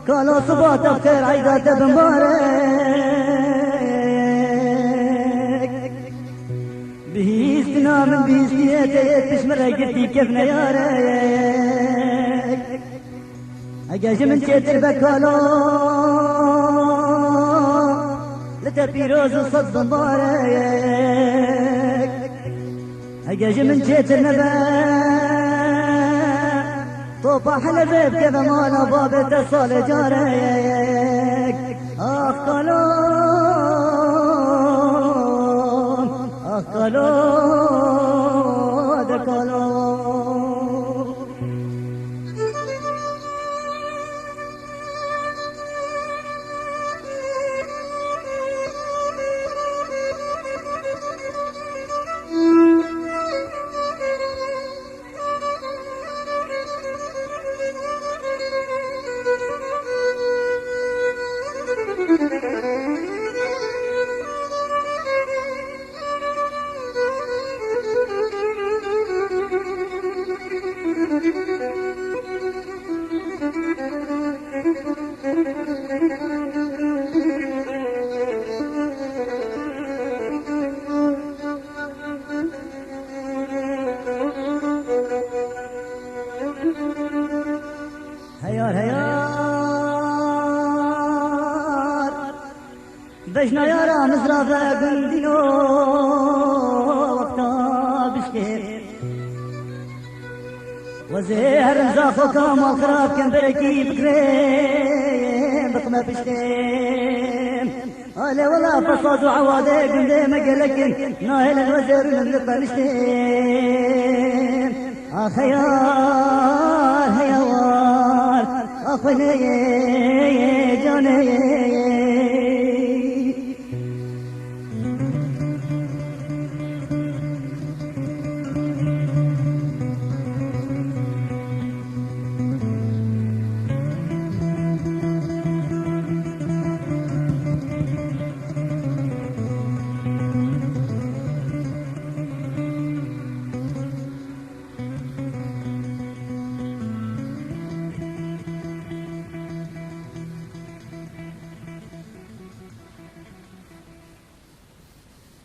كالو صبات بخير عيدات بمبارك بهيستنا من بهيستيتي تشمر قلتي كيف نيارك اجاج من تيتر بكالو لتبيروز صد مبارك اجاج من تيتر نبات طوفح لبيب كيف مانا باب تصال جاريك أخلون دكالون بجنا يارا مزرافة قندينو وقتا بشكير وزهر مزافو كامل خراب كان بركي بكريم بقمة بشكيم هالي والله فصاد وعوادي قندي مقلقين ناهل الوزير من لقلشتين خيار هيوار أخواني جاني